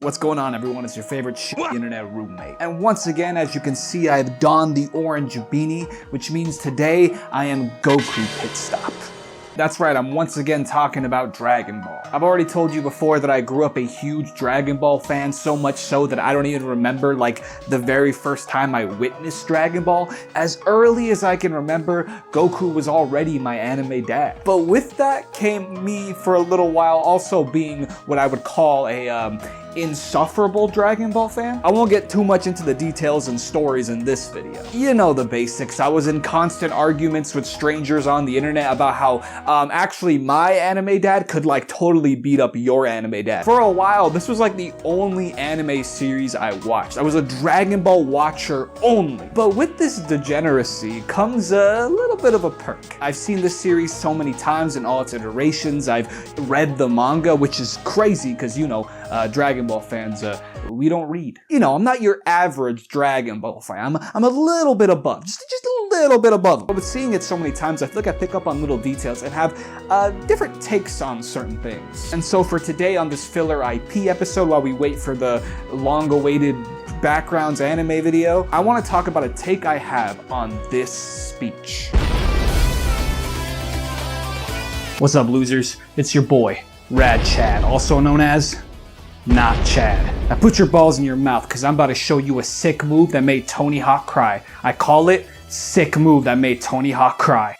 What's going on, everyone? It's your favorite internet roommate. And once again, as you can see, I have donned the orange beanie, which means today I am Goku Pitstop. That's right, I'm once again talking about Dragon Ball. I've already told you before that I grew up a huge Dragon Ball fan, so much so that I don't even remember like the very first time I witnessed Dragon Ball. As early as I can remember, Goku was already my anime dad. But with that came me for a little while also being what I would call a insufferable Dragon Ball fan. I won't get too much into the details and stories in this video. You know the basics. I was in constant arguments with strangers on the internet about how actually my anime dad could like totally beat up your anime dad. For a while, this was like the only anime series I watched. I was a Dragon Ball watcher only. But with this degeneracy comes a little bit of a perk. I've seen this series so many times in all its iterations. I've read the manga, which is crazy because, you know, Dragon Ball fans, we don't read. You know, I'm not your average Dragon Ball fan. I'm a little bit above, just a little bit above. But with seeing it so many times, I feel like I pick up on little details and have different takes on certain things. And so for today on this filler IP episode, while we wait for the long-awaited backgrounds anime video, I want to talk about a take I have on this speech. What's up, losers? It's your boy, Rad Chad, also known as Not Chad. Now put your balls in your mouth because I'm about to show you a sick move that made Tony Hawk cry. I call it sick move that made Tony Hawk cry.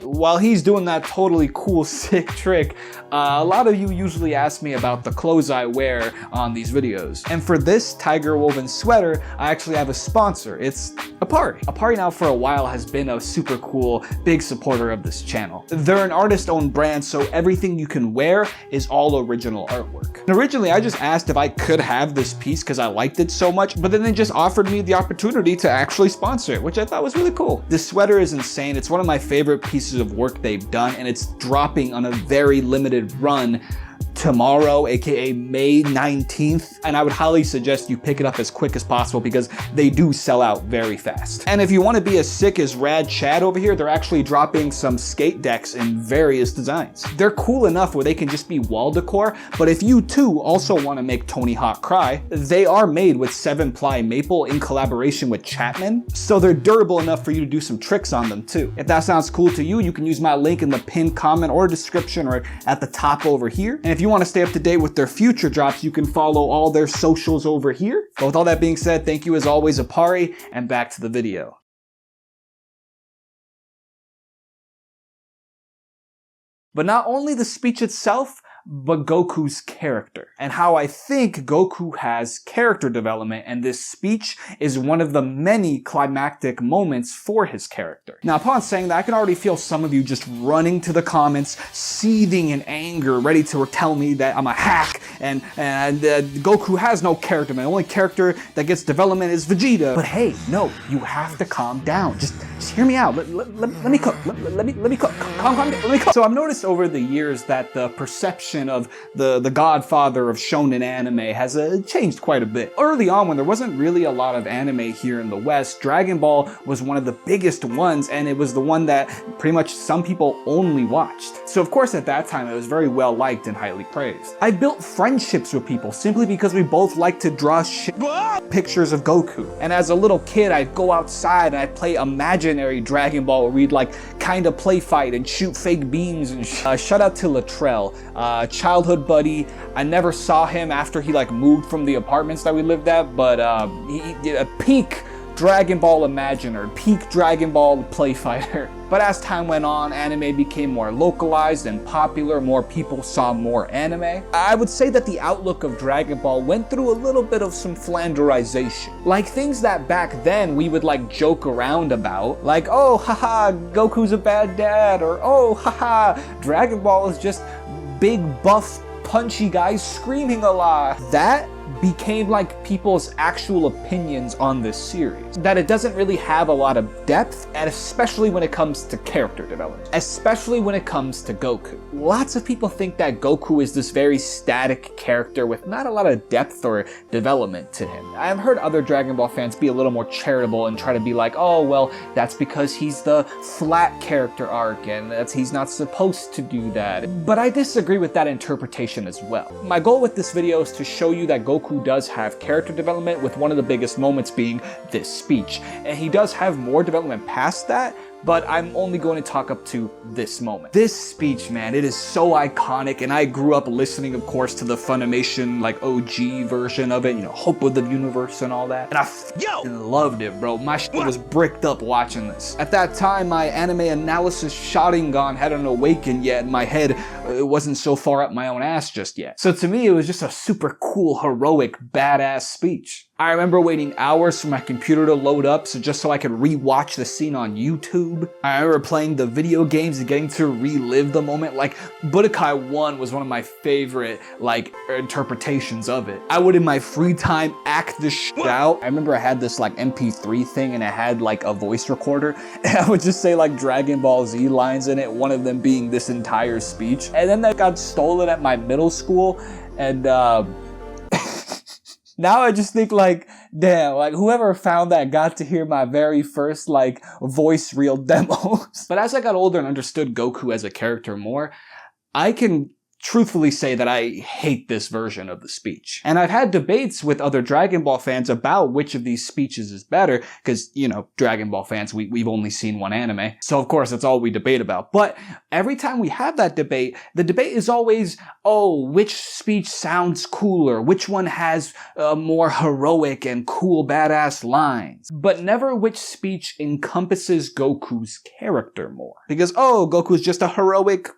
While he's doing that totally cool, sick trick, a lot of you usually ask me about the clothes I wear on these videos. And for this tiger woven sweater, I actually have a sponsor. It's Apari. Apari now for a while has been a super cool, big supporter of this channel. They're an artist-owned brand, so everything you can wear is all original artwork. And originally, I just asked if I could have this piece because I liked it so much, but then they just offered me the opportunity to actually sponsor it, which I thought was really cool. This sweater is insane. It's one of my favorite pieces of work they've done, and it's dropping on a very limited run tomorrow, aka May 19th, and I would highly suggest you pick it up as quick as possible because they do sell out very fast. And if you want to be as sick as Rad Chad over here, they're actually dropping some skate decks in various designs. They're cool enough where they can just be wall decor, but if you too also want to make Tony Hawk cry, they are made with 7-ply maple in collaboration with Chapman, so they're durable enough for you to do some tricks on them too. If that sounds cool to you, you can use my link in the pinned comment or description or at the top over here. And if you want to stay up to date with their future drops, you can follow all their socials over here. But with all that being said, thank you as always, Apari, and back to the video. But not only the speech itself, but Goku's character, and how I think Goku has character development, and this speech is one of the many climactic moments for his character. Now, upon saying that, I can already feel some of you just running to the comments, seething in anger, ready to tell me that I'm a hack, and Goku has no character. The only character that gets development is Vegeta. But hey, no, you have to calm down. Just hear me out. Let me cook. Let me cook. Calm down. Let me cook. So I've noticed over the years that the perception of the godfather of shonen anime has changed quite a bit. Early on, when there wasn't really a lot of anime here in the West, Dragon Ball was one of the biggest ones, and it was the one that pretty much some people only watched. So of course at that time it was very well liked and highly praised. I built friendships with people simply because we both liked to draw pictures of Goku. And as a little kid, I'd go outside and I'd play imaginary Dragon Ball where we'd like kind of play fight and shoot fake beams and shout out to Latrell, childhood buddy. I never saw him after he like moved from the apartments that we lived at, but he did a peak Dragon Ball imaginer, peak Dragon Ball play fighter. But as time went on, anime became more localized and popular, more people saw more anime. I would say that the outlook of Dragon Ball went through a little bit of some flanderization. Like things that back then we would like joke around about, like, oh haha, Goku's a bad dad, or oh haha, Dragon Ball is just big buff punchy guys screaming a lot. That became like people's actual opinions on this series. That it doesn't really have a lot of depth, and especially when it comes to character development. Especially when it comes to Goku. Lots of people think that Goku is this very static character with not a lot of depth or development to him. I've heard other Dragon Ball fans be a little more charitable and try to be like, oh well, that's because he's the flat character arc and he's not supposed to do that. But I disagree with that interpretation as well. My goal with this video is to show you that Goku does have character development, with one of the biggest moments being this speech. And he does have more development past that, but I'm only going to talk up to this moment. This speech, man, it is so iconic, and I grew up listening, of course, to the Funimation, like, OG version of it, you know, Hope of the Universe and all that. And I loved it, bro. My shit was bricked up watching this. At that time, my anime analysis Sharingan hadn't awakened yet, and my head it wasn't so far up my own ass just yet. So to me, it was just a super cool, heroic, badass speech. I remember waiting hours for my computer to load up just so I could rewatch the scene on YouTube. I remember playing the video games and getting to relive the moment. Like, Budokai 1 was one of my favorite, like, interpretations of it. I would, in my free time, act this shit out. I remember I had this, like, MP3 thing, and it had, like, a voice recorder. And I would just say, like, Dragon Ball Z lines in it, one of them being this entire speech. And then that got stolen at my middle school, and, now I just think like, damn, like whoever found that got to hear my very first like voice reel demos. But as I got older and understood Goku as a character more, I can truthfully say that I hate this version of the speech. And I've had debates with other Dragon Ball fans about which of these speeches is better, because, you know, Dragon Ball fans, we've only seen one anime. So of course, that's all we debate about. But every time we have that debate, the debate is always, oh, which speech sounds cooler? Which one has more heroic and cool badass lines? But never which speech encompasses Goku's character more. Because, oh, Goku's just a heroic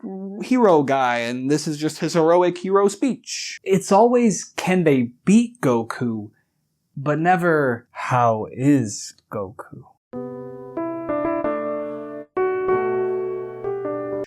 hero guy, and this is just his heroic hero speech. It's always, can they beat Goku? But never, how is Goku?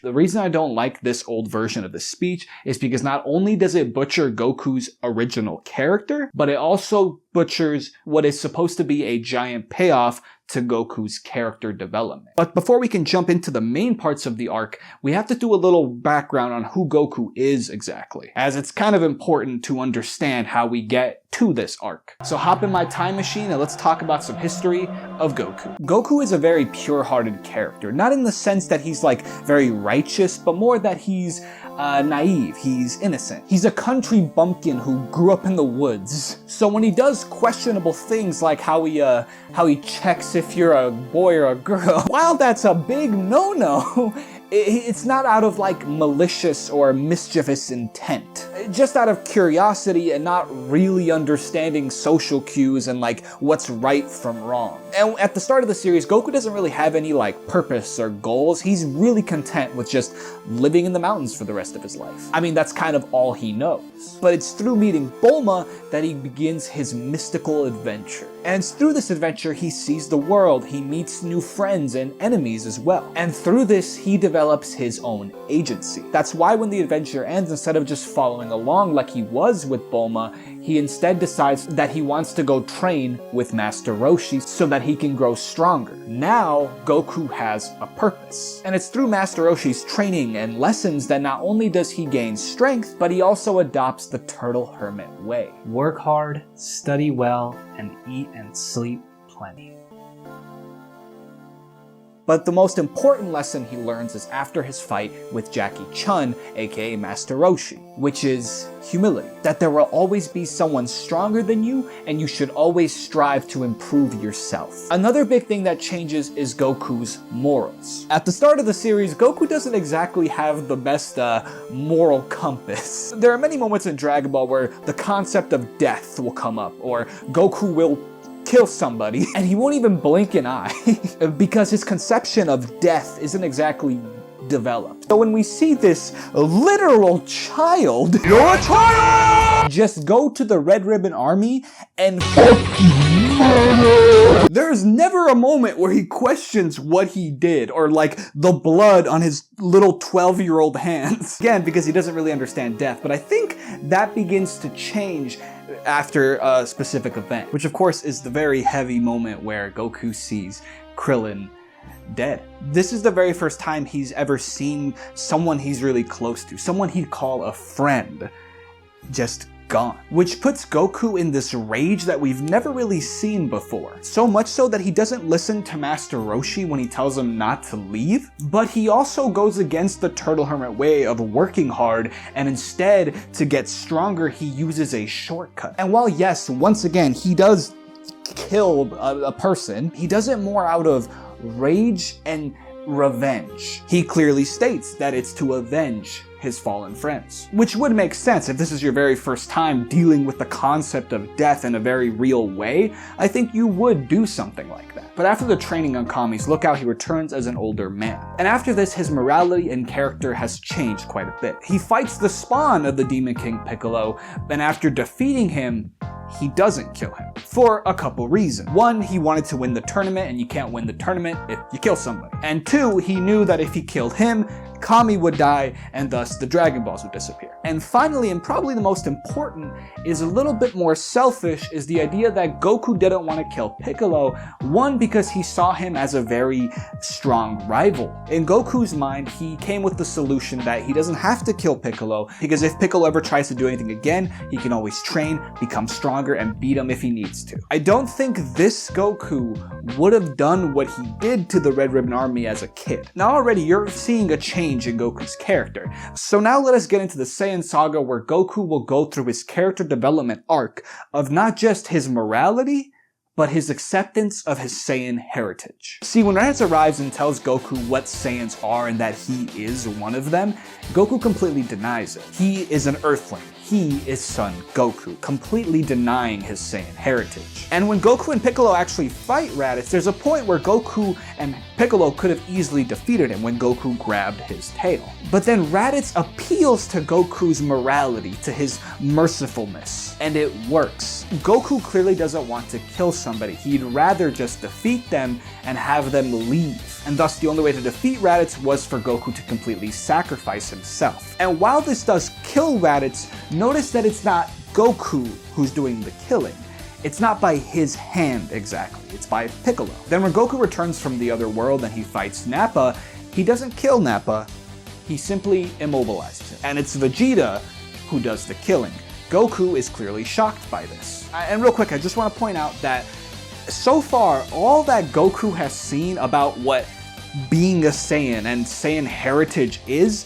The reason I don't like this old version of the speech is because not only does it butcher Goku's original character, but it also butchers what is supposed to be a giant payoff to Goku's character development. But before we can jump into the main parts of the arc, we have to do a little background on who Goku is exactly, as it's kind of important to understand how we get to this arc. So hop in my time machine and let's talk about some history of Goku. Goku is a very pure-hearted character, not in the sense that he's like very righteous, but more that he's naive, he's innocent. He's a country bumpkin who grew up in the woods. So when he does questionable things like how he checks if you're a boy or a girl, while that's a big no-no, it's not out of like malicious or mischievous intent. Just out of curiosity and not really understanding social cues and like what's right from wrong. And at the start of the series, Goku doesn't really have any like purpose or goals. He's really content with just living in the mountains for the rest of his life. I mean, that's kind of all he knows. But it's through meeting Bulma that he begins his mystical adventure. And through this adventure, he sees the world, he meets new friends and enemies as well. And through this, he develops his own agency. That's why when the adventure ends, instead of just following along like he was with Bulma, he instead decides that he wants to go train with Master Roshi so that he can grow stronger. Now, Goku has a purpose. And it's through Master Roshi's training and lessons that not only does he gain strength, but he also adopts the Turtle Hermit way. Work hard, study well, and eat and sleep plenty. But the most important lesson he learns is after his fight with Jackie Chun, aka Master Roshi, which is humility. That there will always be someone stronger than you, and you should always strive to improve yourself. Another big thing that changes is Goku's morals. At the start of the series, Goku doesn't exactly have the best moral compass. There are many moments in Dragon Ball where the concept of death will come up, or Goku will kill somebody, and he won't even blink an eye because his conception of death isn't exactly developed. So when we see this literal child, you're a child, just go to the Red Ribbon Army and fucking There's never a moment where he questions what he did or like the blood on his little 12-year-old hands. Again, because he doesn't really understand death, but I think that begins to change after a specific event, which of course is the very heavy moment where Goku sees Krillin dead. This is the very first time he's ever seen someone he's really close to, someone he'd call a friend, just gone. Which puts Goku in this rage that we've never really seen before. So much so that he doesn't listen to Master Roshi when he tells him not to leave, but he also goes against the Turtle Hermit way of working hard, and instead, to get stronger, he uses a shortcut. And while yes, once again, he does kill a person, he does it more out of rage and revenge. He clearly states that it's to avenge his fallen friends, which would make sense if this is your very first time dealing with the concept of death in a very real way. I think you would do something like that. But after the training on Kami's Lookout, he returns as an older man. And after this, his morality and character has changed quite a bit. He fights the spawn of the Demon King Piccolo, and after defeating him, he doesn't kill him for a couple reasons. One, he wanted to win the tournament, and you can't win the tournament if you kill somebody. And two, he knew that if he killed him, Kami would die, and thus the Dragon Balls would disappear. And finally, and probably the most important, is a little bit more selfish, is the idea that Goku didn't want to kill Piccolo. One, because he saw him as a very strong rival. In Goku's mind, he came with the solution that he doesn't have to kill Piccolo, because if Piccolo ever tries to do anything again, he can always train, become stronger, and beat him if he needs to. I don't think this Goku would have done what he did to the Red Ribbon Army as a kid. Now already you're seeing a change in Goku's character. So now let us get into the Saiyan Saga, where Goku will go through his character development arc of not just his morality, but his acceptance of his Saiyan heritage. See, when Raditz arrives and tells Goku what Saiyans are and that he is one of them, Goku completely denies it. He is an Earthling. He is Son Goku, completely denying his Saiyan heritage. And when Goku and Piccolo actually fight Raditz, there's a point where Goku and Piccolo could have easily defeated him when Goku grabbed his tail. But then Raditz appeals to Goku's morality, to his mercifulness, and it works. Goku clearly doesn't want to kill somebody. He'd rather just defeat them and have them leave. And thus the only way to defeat Raditz was for Goku to completely sacrifice himself. And while this does kill Raditz, notice that it's not Goku who's doing the killing. It's not by his hand exactly, it's by Piccolo. Then when Goku returns from the other world and he fights Nappa, he doesn't kill Nappa, he simply immobilizes him. And it's Vegeta who does the killing. Goku is clearly shocked by this. And real quick, I just want to point out that so far, all that Goku has seen about what being a Saiyan and Saiyan heritage is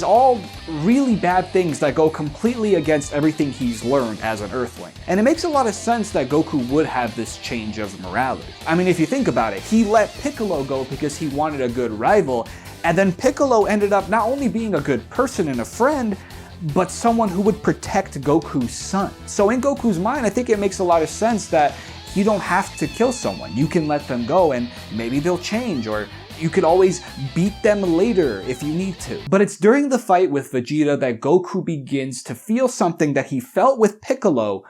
all really bad things that go completely against everything he's learned as an Earthling. And it makes a lot of sense that Goku would have this change of morality. I mean, if you think about it, he let Piccolo go because he wanted a good rival, and then Piccolo ended up not only being a good person and a friend, but someone who would protect Goku's son. So in Goku's mind, I think it makes a lot of sense that you don't have to kill someone. You can let them go and maybe they'll change, or you could always beat them later if you need to. But it's during the fight with Vegeta that Goku begins to feel something that he felt with Piccolo,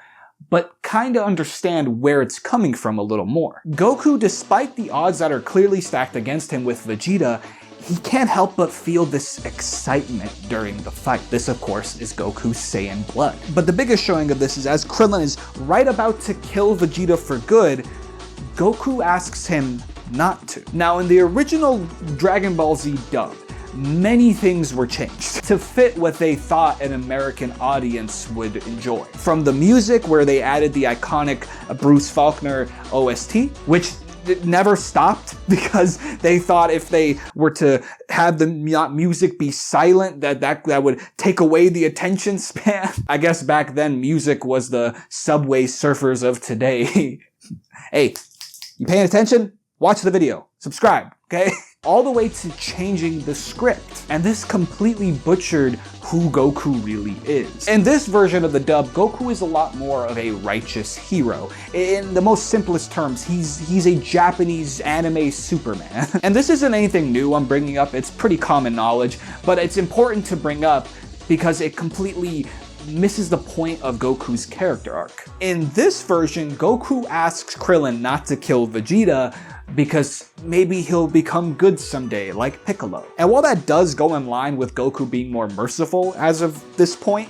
but kinda understand where it's coming from a little more. Goku, despite the odds that are clearly stacked against him with Vegeta, he can't help but feel this excitement during the fight. This, of course, is Goku's Saiyan blood. But the biggest showing of this is as Krillin is right about to kill Vegeta for good, Goku asks him not to. Now, in the original Dragon Ball Z dub, many things were changed to fit what they thought an American audience would enjoy. From the music, where they added the iconic Bruce Faulkner OST, which never stopped because they thought if they were to have the music be silent, that would take away the attention span. I guess back then music was the Subway Surfers of today. Hey, you paying attention? Watch the video, subscribe, okay? All the way to changing the script. And this completely butchered who Goku really is. In this version of the dub, Goku is a lot more of a righteous hero. In the most simplest terms, he's a Japanese anime Superman. And this isn't anything new I'm bringing up, it's pretty common knowledge, but it's important to bring up because it completely misses the point of Goku's character arc. In this version, Goku asks Krillin not to kill Vegeta because maybe he'll become good someday, like Piccolo. And while that does go in line with Goku being more merciful as of this point,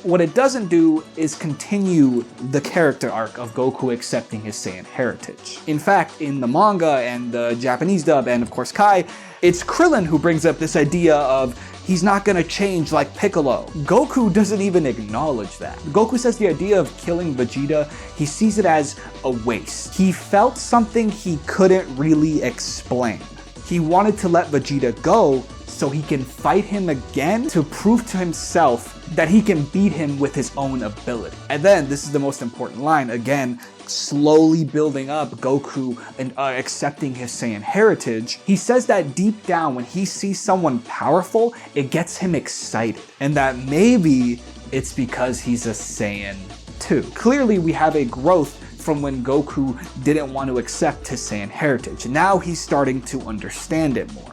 what it doesn't do is continue the character arc of Goku accepting his Saiyan heritage. In fact, in the manga and the Japanese dub, and of course Kai, it's Krillin who brings up this idea of he's not gonna change like Piccolo. Goku doesn't even acknowledge that. Goku says the idea of killing Vegeta, he sees it as a waste. He felt something he couldn't really explain. He wanted to let Vegeta go so he can fight him again to prove to himself that he can beat him with his own ability. And then, this is the most important line, again, slowly building up Goku and accepting his Saiyan heritage. He says that deep down, when he sees someone powerful, it gets him excited. And that maybe it's because he's a Saiyan too. Clearly, we have a growth from when Goku didn't want to accept his Saiyan heritage. Now he's starting to understand it more.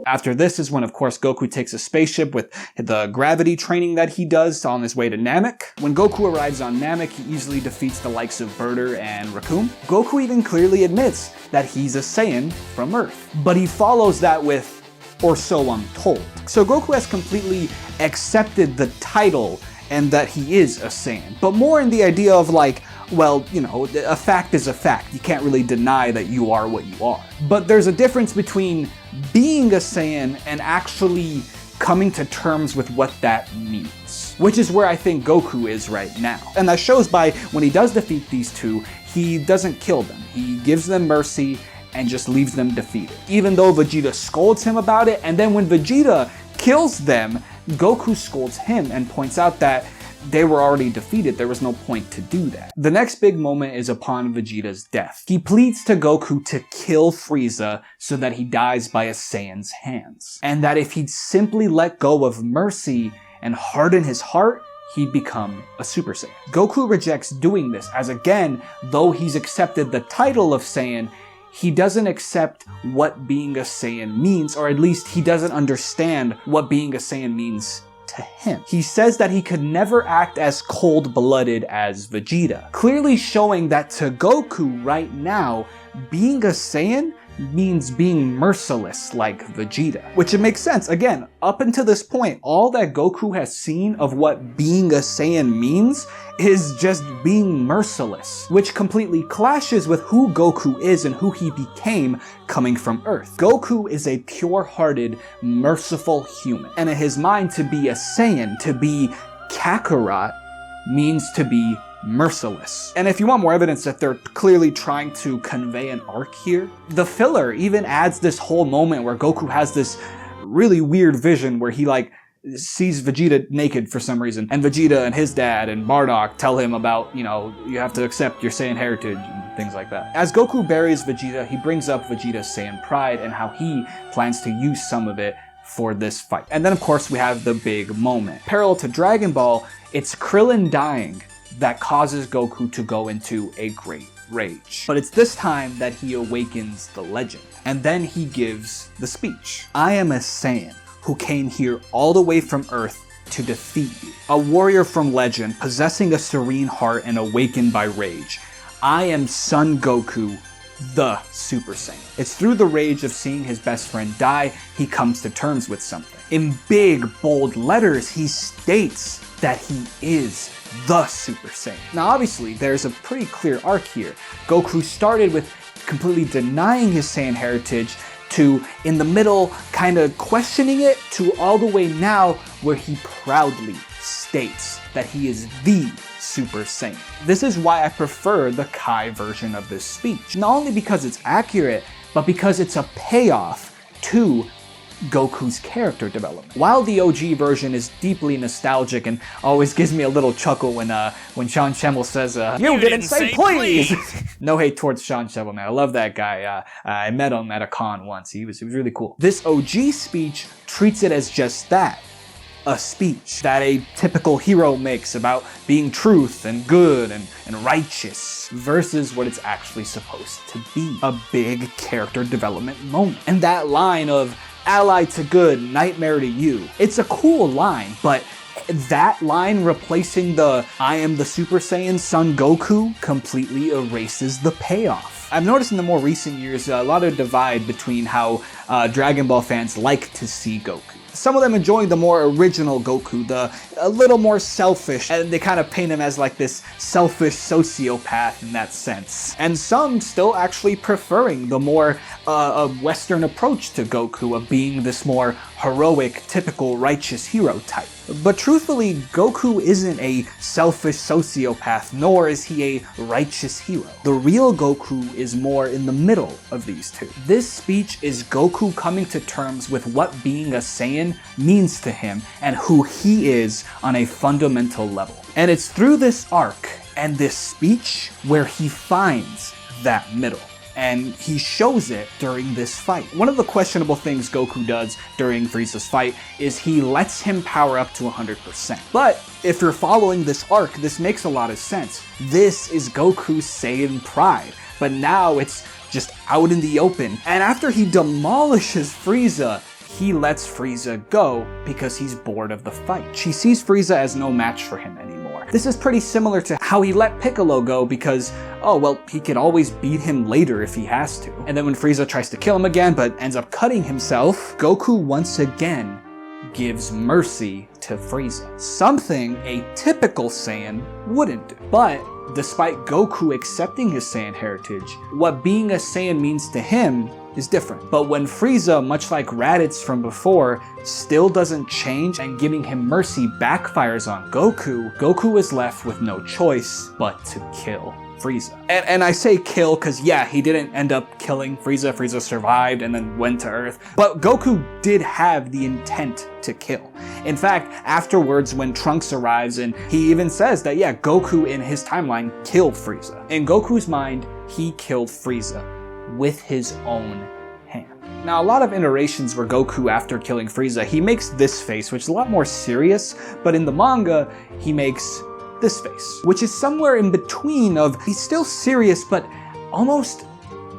After this is when, of course, Goku takes a spaceship with the gravity training that he does on his way to Namek. When Goku arrives on Namek, he easily defeats the likes of Burter and Raccoon. Goku even clearly admits that he's a Saiyan from Earth, but he follows that with, "or so I'm told." So Goku has completely accepted the title and that he is a Saiyan, but more in the idea of like, well, you know, a fact is a fact. You can't really deny that you are what you are. But there's a difference between being a Saiyan and actually coming to terms with what that means, which is where I think Goku is right now. And that shows by when he does defeat these two, he doesn't kill them. He gives them mercy and just leaves them defeated, even though Vegeta scolds him about it. And then when Vegeta kills them, Goku scolds him and points out that they were already defeated, there was no point to do that. The next big moment is upon Vegeta's death. He pleads to Goku to kill Frieza so that he dies by a Saiyan's hands, and that if he'd simply let go of mercy and harden his heart, he'd become a Super Saiyan. Goku rejects doing this, as again, though he's accepted the title of Saiyan, he doesn't accept what being a Saiyan means, or at least he doesn't understand what being a Saiyan means to him. He says that he could never act as cold-blooded as Vegeta, clearly showing that to Goku right now, being a Saiyan means being merciless like Vegeta. Which it makes sense. Again, up until this point, all that Goku has seen of what being a Saiyan means is just being merciless, which completely clashes with who Goku is and who he became coming from Earth. Goku is a pure-hearted, merciful human, and in his mind, to be a Saiyan, to be Kakarot, means to be merciless. And if you want more evidence that they're clearly trying to convey an arc here, the filler even adds this whole moment where Goku has this really weird vision where he like sees Vegeta naked for some reason, and Vegeta and his dad and Bardock tell him about, you know, you have to accept your Saiyan heritage and things like that. As Goku buries Vegeta, he brings up Vegeta's Saiyan pride and how he plans to use some of it for this fight. And then of course we have the big moment. Parallel to Dragon Ball, it's Krillin dying that causes Goku to go into a great rage. But it's this time that he awakens the legend. And then he gives the speech. "I am a Saiyan who came here all the way from Earth to defeat you. A warrior from legend, possessing a serene heart and awakened by rage. I am Son Goku, the Super Saiyan." It's through the rage of seeing his best friend die, he comes to terms with something. In big, bold letters, he states that he is the Super Saiyan. Now obviously, there's a pretty clear arc here. Goku started with completely denying his Saiyan heritage, to in the middle kind of questioning it, to all the way now where he proudly states that he is the Super Saiyan. This is why I prefer the Kai version of this speech. Not only because it's accurate, but because it's a payoff to Goku's character development. While the OG version is deeply nostalgic and always gives me a little chuckle when Sean Schemmel says, you didn't say please! No hate towards Sean Schemmel, man. I love that guy. I met him at a con once. He was really cool. This OG speech treats it as just that. A speech that a typical hero makes about being truth and good and righteous versus what it's actually supposed to be. A big character development moment. And that line of ally to good, nightmare to you. It's a cool line, but that line replacing the I am the Super Saiyan Son Goku completely erases the payoff. I've noticed in the more recent years a lot of divide between how Dragon Ball fans like to see Goku. Some of them enjoy the more original Goku, a little more selfish, and they kind of paint him as like this selfish sociopath in that sense. And some still actually preferring the more Western approach to Goku of being this more heroic, typical righteous hero type. But truthfully, Goku isn't a selfish sociopath, nor is he a righteous hero. The real Goku is more in the middle of these two. This speech is Goku coming to terms with what being a Saiyan means to him and who he is on a fundamental level. And it's through this arc and this speech where he finds that middle. And he shows it during this fight. One of the questionable things Goku does during Frieza's fight is he lets him power up to 100%. But if you're following this arc, this makes a lot of sense. This is Goku's Saiyan pride, but now it's just out in the open. And after he demolishes Frieza, he lets Frieza go because he's bored of the fight. He sees Frieza as no match for him anymore. This is pretty similar to how he let Piccolo go because, oh, well, he could always beat him later if he has to. And then when Frieza tries to kill him again but ends up cutting himself, Goku once again gives mercy to Frieza. Something a typical Saiyan wouldn't do. But despite Goku accepting his Saiyan heritage, what being a Saiyan means to him is different. But when Frieza, much like Raditz from before, still doesn't change and giving him mercy backfires on Goku, Goku is left with no choice but to kill Frieza. And I say kill because yeah, he didn't end up killing Frieza. Frieza survived and then went to Earth. But Goku did have the intent to kill. In fact, afterwards when Trunks arrives and he even says that yeah, Goku in his timeline killed Frieza. In Goku's mind, he killed Frieza with his own hand. Now, a lot of iterations where Goku, after killing Frieza, he makes this face, which is a lot more serious, but in the manga, he makes this face, which is somewhere in between of, he's still serious, but almost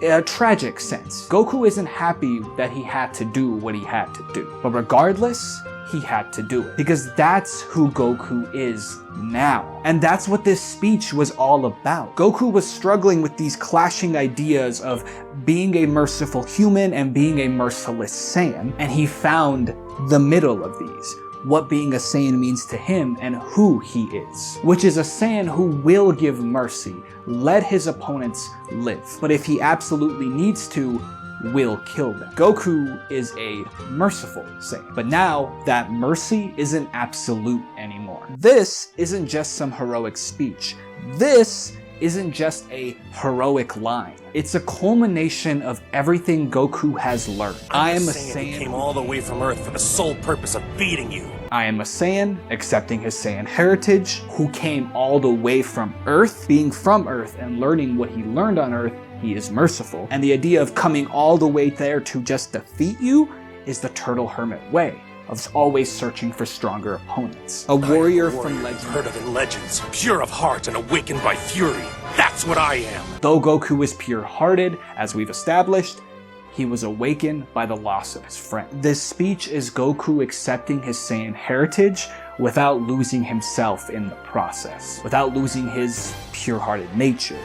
a tragic sense. Goku isn't happy that he had to do what he had to do, but regardless, he had to do it because that's who Goku is now. And that's what this speech was all about. Goku was struggling with these clashing ideas of being a merciful human and being a merciless Saiyan, and he found the middle of these. What being a Saiyan means to him and who he is, which is a Saiyan who will give mercy, let his opponents live, but if he absolutely needs to, will kill them. Goku is a merciful Saiyan, but now that mercy isn't absolute anymore. This isn't just some heroic speech. This isn't just a heroic line. It's a culmination of everything Goku has learned. I am a Saiyan who came all the way from Earth for the sole purpose of beating you. I am a Saiyan, accepting his Saiyan heritage, who came all the way from Earth, being from Earth and learning what he learned on Earth. He is merciful. And the idea of coming all the way there to just defeat you is the Turtle Hermit way, of always searching for stronger opponents. A warrior from legend. Heard of in legends, pure of heart and awakened by fury. That's what I am. Though Goku is pure-hearted, as we've established, he was awakened by the loss of his friend. This speech is Goku accepting his Saiyan heritage without losing himself in the process, without losing his pure-hearted nature.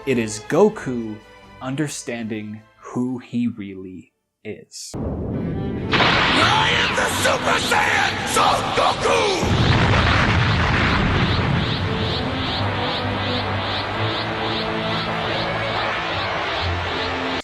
It is Goku understanding who he really is. I am the Super Saiyan Son Goku!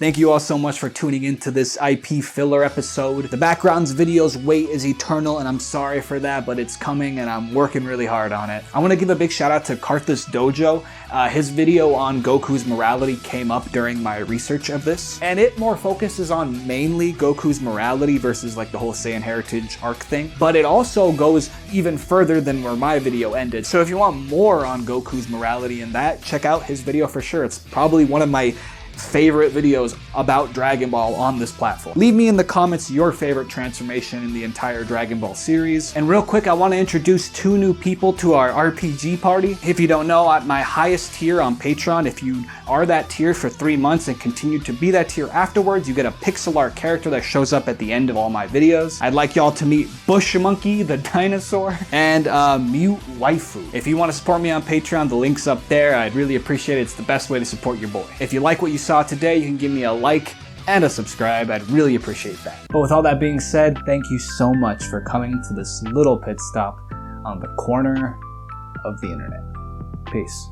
Thank you all so much for tuning into this IP filler episode. The backgrounds video's wait is eternal, and I'm sorry for that, but it's coming and I'm working really hard on it. I want to give a big shout out to Karthus Dojo. His video on Goku's morality came up during my research of this, and it more focuses on mainly Goku's morality versus like the whole Saiyan heritage arc thing, but it also goes even further than where my video ended. So if you want more on Goku's morality and that, check out his video for sure. It's probably one of my favorite videos about Dragon Ball on this platform. Leave me in the comments your favorite transformation in the entire Dragon Ball series. And real quick, I want to introduce 2 new people to our RPG party. If you don't know, at my highest tier on Patreon, if you are that tier for 3 months and continue to be that tier afterwards, you get a pixel art character that shows up at the end of all my videos. I'd like y'all to meet Bush Monkey the dinosaur and Mute Waifu. If you want to support me on Patreon, the link's up there. I'd really appreciate it. It's the best way to support your boy. If you like what you saw today, you can give me a like and a subscribe. I'd really appreciate that. But with all that being said, thank you so much for coming to this little pit stop on the corner of the internet. Peace.